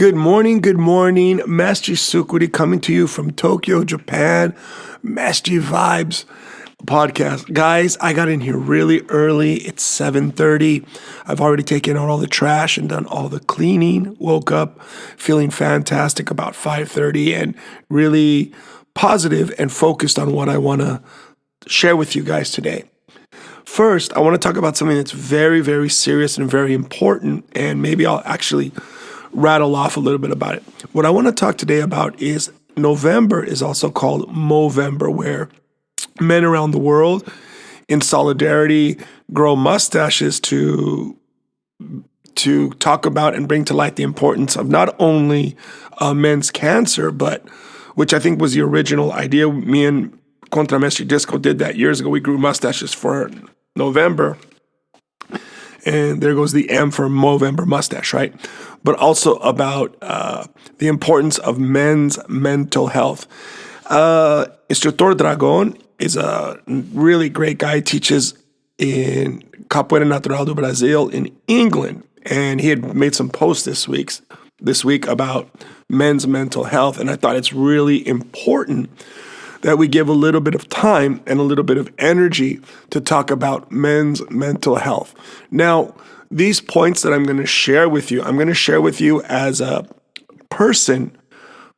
Good morning, Mestre Sukuri coming to you from Tokyo, Japan. Mestre Vibes podcast. Guys, I got in here really early. It's 7:30. I've already taken out all the trash and done all the cleaning. Woke up feeling fantastic about 5:30 and really positive and focused on what I want to share with you guys today. First, I want to talk about something that's very, very serious and very important, and maybe I'll actually rattle off a little bit about it. What I want to talk today about is November is also called Movember, where men around the world in solidarity grow mustaches to talk about and bring to light the importance of not only men's cancer, but which I think was the original idea. Me and Contra Mestre Disco did that years ago. We grew mustaches for November. And there goes the M for Movember, mustache, right? But also about the importance of men's mental health. Instructor Dragon is a really great guy. He teaches in Capoeira Natural do Brasil in England. And he had made some posts this week about men's mental health. And I thought it's really important that we give a little bit of time and a little bit of energy to talk about men's mental health. Now, these points that I'm going to share with you as a person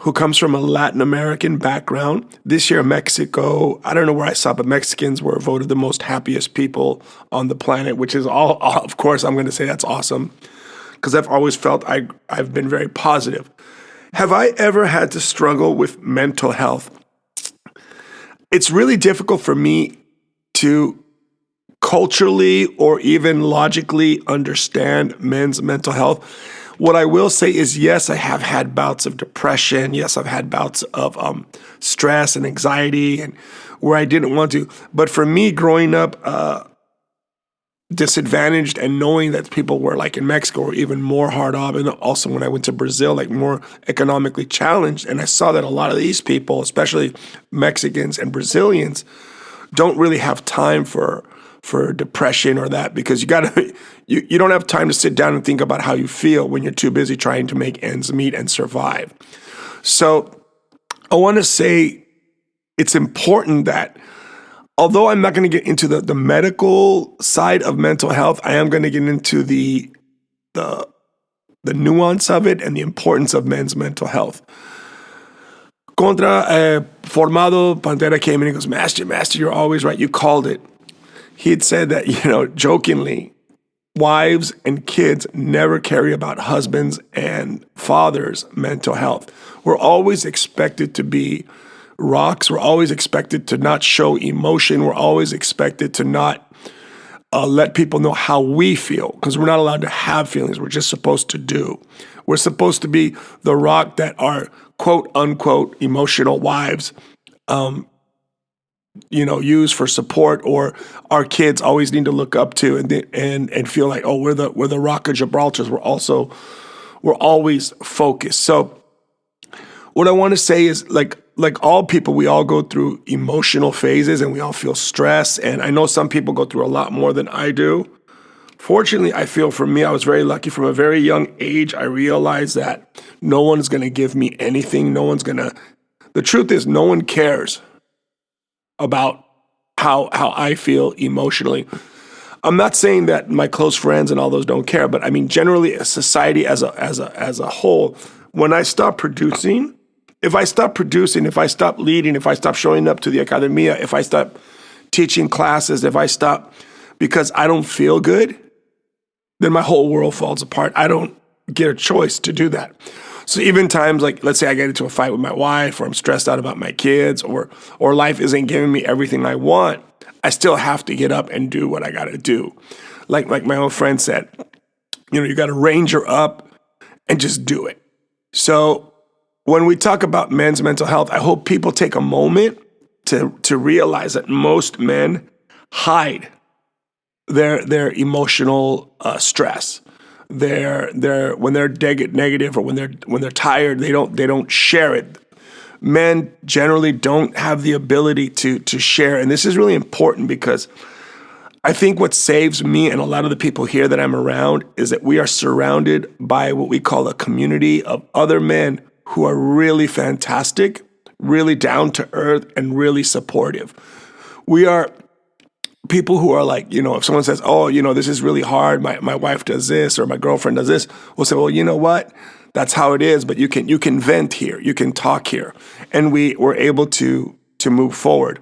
who comes from a Latin American background. This year, Mexico, I don't know where I saw, but Mexicans were voted the most happiest people on the planet, which is all of course, I'm going to say that's awesome because I've always felt I've been very positive. Have I ever had to struggle with mental health? It's really difficult for me to culturally or even logically understand men's mental health. What I will say is, yes, I have had bouts of depression. Yes, I've had bouts of stress and anxiety and where I didn't want to. But for me, growing up disadvantaged and knowing that people were like in Mexico were even more hard up, and also when I went to Brazil, like more economically challenged, and I saw that a lot of these people, especially Mexicans and Brazilians, don't really have time for depression or that, because you don't have time to sit down and think about how you feel when you're too busy trying to make ends meet and survive. So I want to say it's important that although I'm not going to get into the medical side of mental health, I am going to get into the nuance of it and the importance of men's mental health. Contra Formado Pantera came in and he goes, Master, you're always right. You called it. He had said that, jokingly, wives and kids never carry about husbands and fathers' mental health. We're always expected to be rocks. We're always expected to not show emotion. We're always expected to not let people know how we feel, because we're not allowed to have feelings. We're just supposed to do. We're supposed to be the rock that our quote unquote emotional wives use for support, or our kids always need to look up to and feel like, oh, we're the rock of Gibraltar. We're always focused. So what I want to say is, like all people, we all go through emotional phases and we all feel stress. And I know some people go through a lot more than I do. Fortunately, I feel for me, I was very lucky. From a very young age, I realized that no one's going to give me anything. The truth is, no one cares about how I feel emotionally. I'm not saying that my close friends and all those don't care, but I mean, generally, a society as a whole, when I stop producing, if I stop leading, if I stop showing up to the academia, if I stop teaching classes, if I stop because I don't feel good, then my whole world falls apart. I don't get a choice to do that. So even times like, let's say I get into a fight with my wife, or I'm stressed out about my kids, or life isn't giving me everything I want, I still have to get up and do what I got to do. Like my old friend said, you got to ranger up and just do it. So when we talk about men's mental health, I hope people take a moment to realize that most men hide their emotional stress. When they're negative, or when they're tired, they don't share it. Men generally don't have the ability to share, and this is really important because I think what saves me and a lot of the people here that I'm around is that we are surrounded by what we call a community of other men who are really fantastic, really down to earth, and really supportive. We are people who are like, if someone says, oh, this is really hard, my wife does this or my girlfriend does this, we'll say, well, you know what? That's how it is, but you can vent here, you can talk here. And we were able to move forward.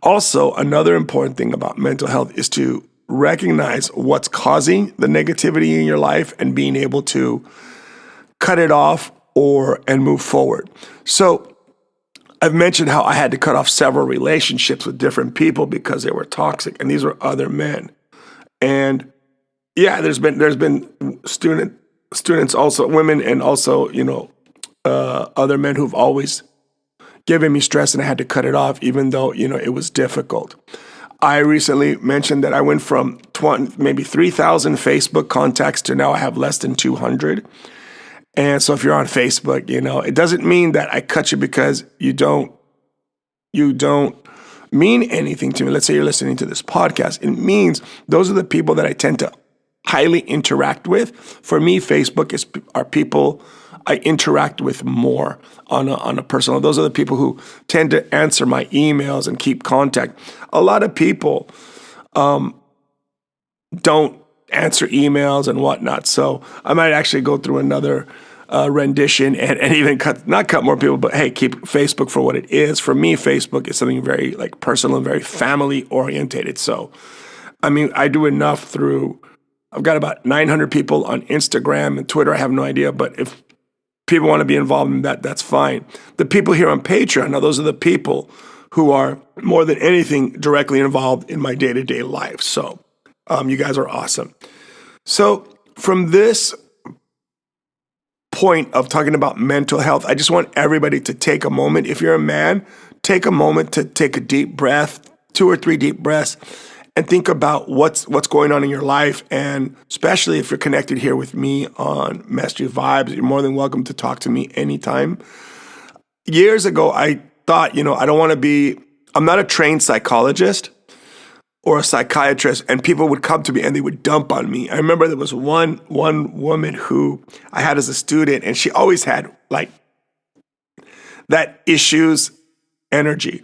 Also, another important thing about mental health is to recognize what's causing the negativity in your life and being able to cut it off and move forward. So I've mentioned how I had to cut off several relationships with different people because they were toxic, and these were other men. And yeah, there's been students also, women, and also other men who've always given me stress, and I had to cut it off, even though it was difficult. I recently mentioned that I went from maybe 3,000 Facebook contacts to now I have less than 200. And so if you're on Facebook, it doesn't mean that I cut you because you don't mean anything to me. Let's say you're listening to this podcast. It means those are the people that I tend to highly interact with. For me, Facebook are people I interact with more on a personal. Those are the people who tend to answer my emails and keep contact. A lot of people don't answer emails and whatnot. So I might actually go through another rendition and even not cut more people, but hey, keep Facebook for what it is. For me, Facebook is something very like personal and very family orientated. So, I do enough I've got about 900 people on Instagram and Twitter. I have no idea, but if people want to be involved in that, that's fine. The people here on Patreon, now those are the people who are more than anything directly involved in my day-to-day life. So you guys are awesome. So from this point of talking about mental health, I just want everybody to take a moment. If you're a man, take a moment to take a deep breath, 2 or 3 deep breaths, and think about what's going on in your life. And especially if you're connected here with me on Mestre Vibes, you're more than welcome to talk to me anytime. Years ago, I thought, I'm not a trained psychologist or a psychiatrist, and people would come to me and they would dump on me. I remember there was one woman who I had as a student, and she always had like that issues energy.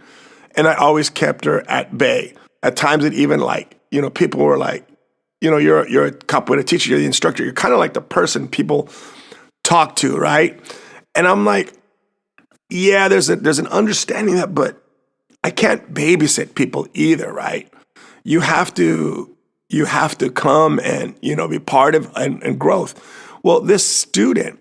And I always kept her at bay. At times it even people were like, you're a capoeira teacher, you're the instructor, you're kind of like the person people talk to, right? And I'm like, yeah, there's an understanding that, but I can't babysit people either, right? You have to come and, be part of and growth. Well, this student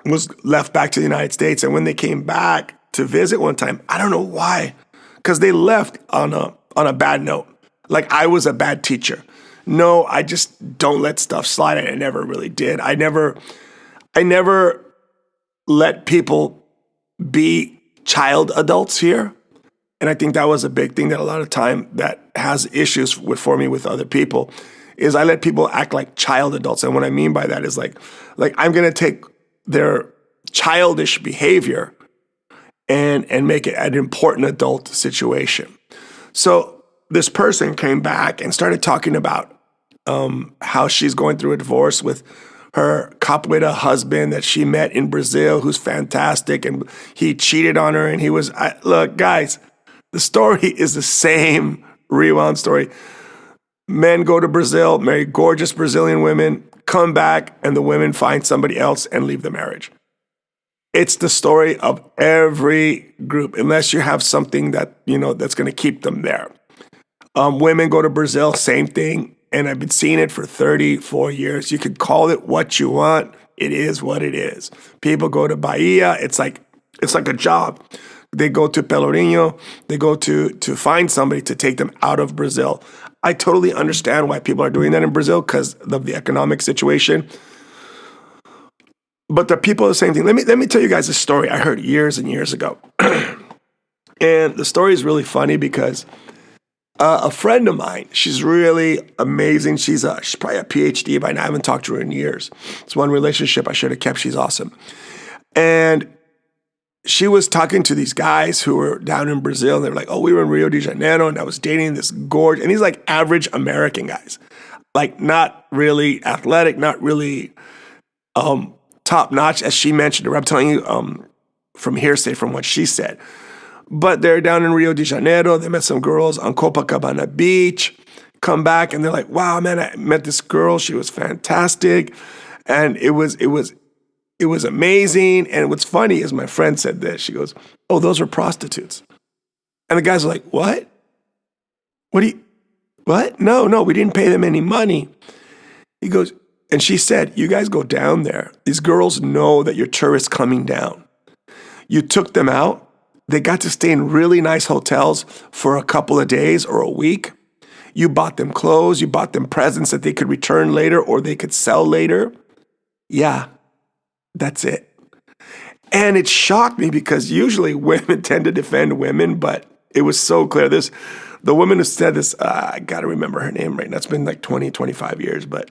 was left back to the United States. And when they came back to visit one time, I don't know why, because they left on a bad note. Like I was a bad teacher. No, I just don't let stuff slide. And I never really did. I never let people be child adults here. And I think that was a big thing that a lot of time that has issues for me with other people is I let people act like child adults. And what I mean by that is like I'm going to take their childish behavior and make it an important adult situation. So this person came back and started talking about how she's going through a divorce with her capoeira husband that she met in Brazil, who's fantastic, and he cheated on her. And he was, look, guys, the story is the same rewound story. Men go to Brazil, marry gorgeous Brazilian women, come back, and the women find somebody else and leave the marriage. It's the story of every group, unless you have something that, that's going to keep them there. Women go to Brazil, same thing. And I've been seeing it for 34 years. You can call it what you want. It is what it is. People go to Bahia. It's like a job. They go to Pelourinho. They go to find somebody to take them out of Brazil. I totally understand why people are doing that in Brazil because of the economic situation. But the people are the same thing. Let me tell you guys a story I heard years and years ago. And the story is really funny because a friend of mine, she's really amazing. She's probably a PhD by now. I haven't talked to her in years. It's one relationship I should have kept. She's awesome. And she was talking to these guys who were down in Brazil. And they were like, oh, we were in Rio de Janeiro and I was dating this gorge. And he's like average American guys, like not really athletic, not really top notch, as she mentioned. I'm telling you from hearsay from what she said. But they're down in Rio de Janeiro. They met some girls on Copacabana Beach, come back and they're like, wow, man, I met this girl. She was fantastic. And it was amazing. And what's funny is my friend said this. She goes, oh, those are prostitutes. And the guys are like, what? What? No, we didn't pay them any money. He goes, and she said, you guys go down there. These girls know that you're tourists coming down. You took them out. They got to stay in really nice hotels for a couple of days or a week. You bought them clothes. You bought them presents that they could return later or they could sell later. Yeah, that's it. And it shocked me because usually women tend to defend women, but it was so clear. The woman who said this, I got to remember her name right now. It's been like 20, 25 years, but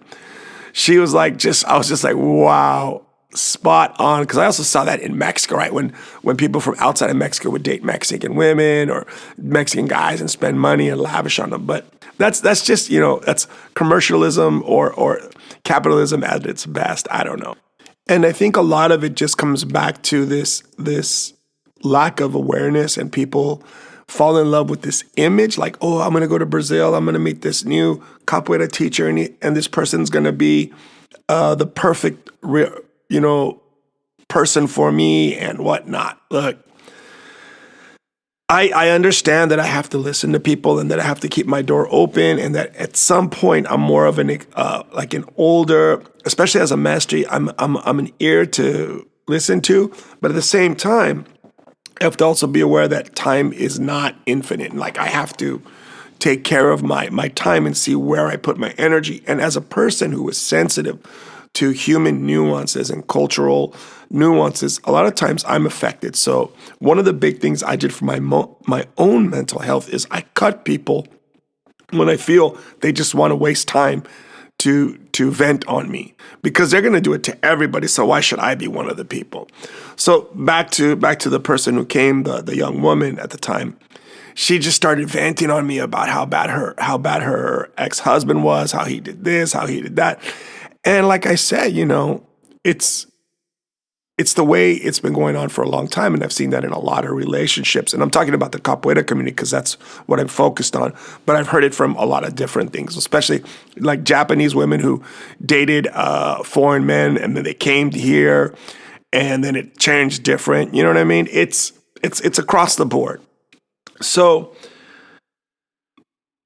she was like, I was just like, wow, spot on. Because I also saw that in Mexico, right? When people from outside of Mexico would date Mexican women or Mexican guys and spend money and lavish on them. But that's just, that's commercialism or capitalism at its best. I don't know. And I think a lot of it just comes back to this lack of awareness, and people fall in love with this image like, oh, I'm going to go to Brazil. I'm going to meet this new capoeira teacher, and this person's going to be the perfect, person for me and whatnot. Look, I understand that I have to listen to people and that I have to keep my door open, and that at some point I'm more of an older, especially as a master, I'm an ear to listen to, but at the same time, I have to also be aware that time is not infinite. Like I have to take care of my time and see where I put my energy. And as a person who is sensitive to human nuances and cultural nuances, a lot of times I'm affected. So one of the big things I did for my own mental health is I cut people when I feel they just want to waste time to vent on me, because they're going to do it to everybody. So why should I be one of the people? So back to the person who came, the young woman at the time. She just started venting on me about how bad her ex-husband was, how he did this, how he did that. And like I said, it's the way it's been going on for a long time. And I've seen that in a lot of relationships. And I'm talking about the capoeira community because that's what I'm focused on. But I've heard it from a lot of different things, especially like Japanese women who dated foreign men and then they came here and then it changed different. You know what I mean? It's across the board. So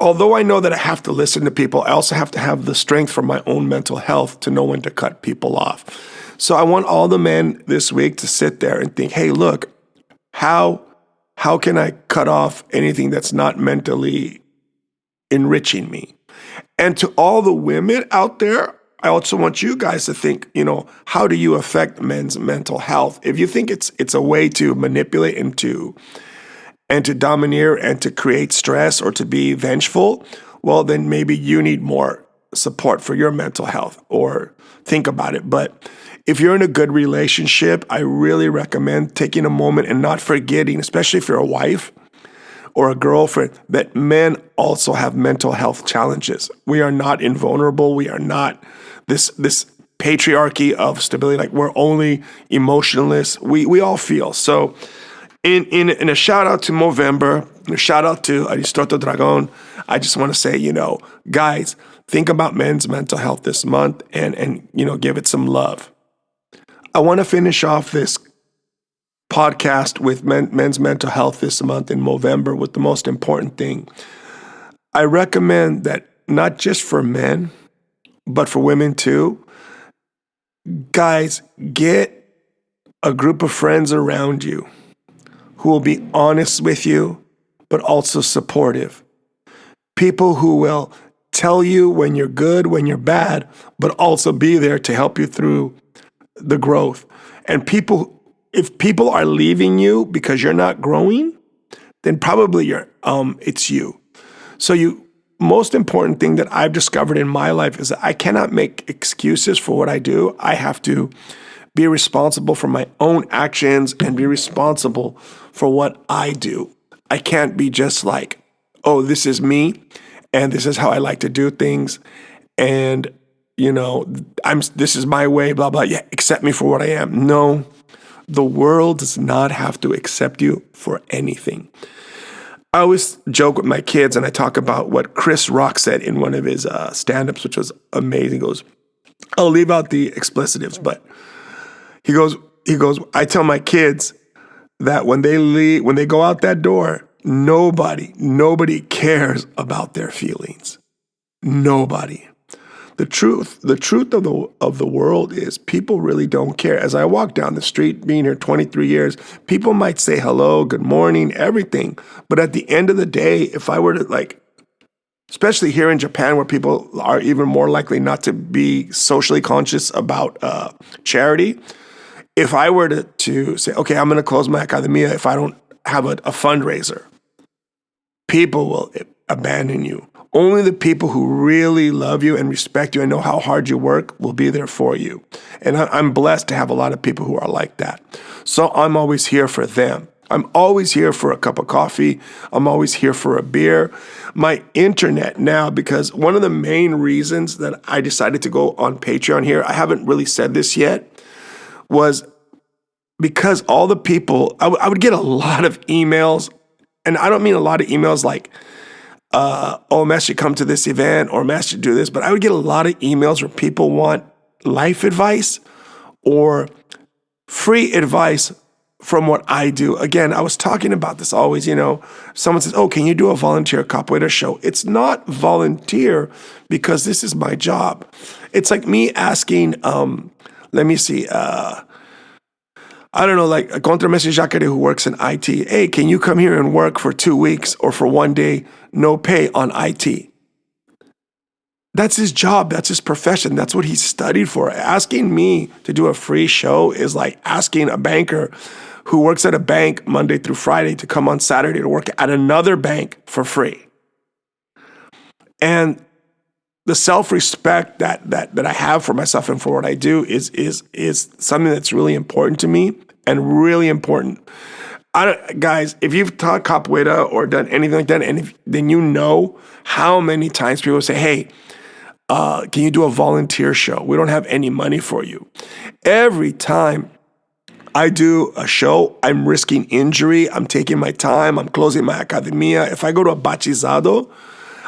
although I know that I have to listen to people, I also have to have the strength for my own mental health to know when to cut people off. So I want all the men this week to sit there and think, hey, look, how can I cut off anything that's not mentally enriching me? And to all the women out there, I also want you guys to think, how do you affect men's mental health? If you think it's a way to manipulate and to domineer and to create stress or to be vengeful, well, then maybe you need more support for your mental health, or think about it. But if you're in a good relationship, I really recommend taking a moment and not forgetting, especially if you're a wife or a girlfriend, that men also have mental health challenges. We are not invulnerable. We are not this patriarchy of stability, like we're only emotionless. We all feel. So in a shout out to Movember, a shout out to Aristotle Dragon, I just want to say, guys, think about men's mental health this month and give it some love. I want to finish off this podcast with men's mental health this month in Movember with the most important thing. I recommend that not just for men, but for women too. Guys, get a group of friends around you who will be honest with you, but also supportive. People who will tell you when you're good, when you're bad, but also be there to help you through the growth. And if people are leaving you because you're not growing, then probably it's you. So most important thing that I've discovered in my life is that I cannot make excuses for what I do. I have to be responsible for my own actions and be responsible for what I do. I can't be just like, oh, this is me and this is how I like to do things. And, this is my way, blah, blah. Yeah, accept me for what I am. No, the world does not have to accept you for anything. I always joke with my kids and I talk about what Chris Rock said in one of his stand-ups, which was amazing. He goes, I'll leave out the explicitives, but he goes, I tell my kids that when they go out that door, nobody cares about their feelings. Nobody. The truth of the world is people really don't care. As I walk down the street, being here 23 years, people might say hello, good morning, everything. But at the end of the day, if I were to especially here in Japan where people are even more likely not to be socially conscious about charity, if I were to say, okay, I'm going to close my academia if I don't have a fundraiser, people will abandon you. Only the people who really love you and respect you and know how hard you work will be there for you. And I'm blessed to have a lot of people who are like that. So I'm always here for them. I'm always here for a cup of coffee. I'm always here for a beer. My internet now, because one of the main reasons that I decided to go on Patreon here, I haven't really said this yet, was because all the people, I would get a lot of emails, and I don't mean a lot of emails like, oh, Mestre, come to this event, or Mestre, do this. But I would get a lot of emails where people want life advice or free advice from what I do. Again, I was talking about this always, someone says, oh, can you do a volunteer capoeira show? It's not volunteer because this is my job. It's like me asking, let me see, I don't know, like Contra Mestre Jacare who works in IT. Hey, can you come here and work for 2 weeks or for 1 day, no pay on IT? That's his job. That's his profession. That's what he studied for. Asking me to do a free show is like asking a banker who works at a bank Monday through Friday to come on Saturday to work at another bank for free. And the self-respect that I have for myself and for what I do is something that's really important to me and really important. Guys, if you've taught capoeira or done anything like that, then you know how many times people say, hey, can you do a volunteer show? We don't have any money for you. Every time I do a show, I'm risking injury. I'm taking my time. I'm closing my academia. If I go to a bachizado,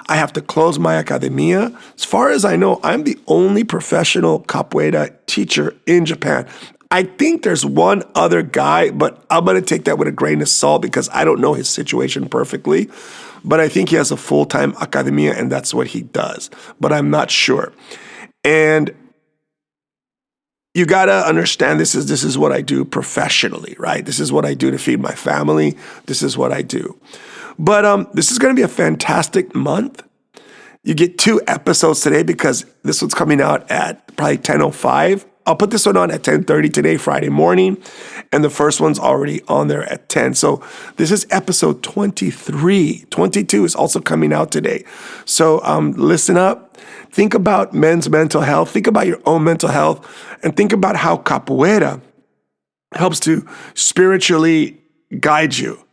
I have to close my academia. As far as I know, I'm the only professional capoeira teacher in Japan. I think there's one other guy, but I'm going to take that with a grain of salt because I don't know his situation perfectly. But I think he has a full-time academia, and that's what he does. But I'm not sure. And you got to understand this is what I do professionally, right? This is what I do to feed my family. This is what I do. But this is going to be a fantastic month. You get 2 episodes today because this one's coming out at probably 10:05. I'll put this one on at 10:30 today, Friday morning, and the first one's already on there at 10. So this is episode 23. 22 is also coming out today. So listen up. Think about men's mental health. Think about your own mental health, and think about how capoeira helps to spiritually guide you.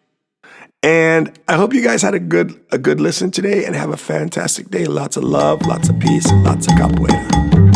And I hope you guys had a good listen today and have a fantastic day. Lots of love, lots of peace, lots of capoeira.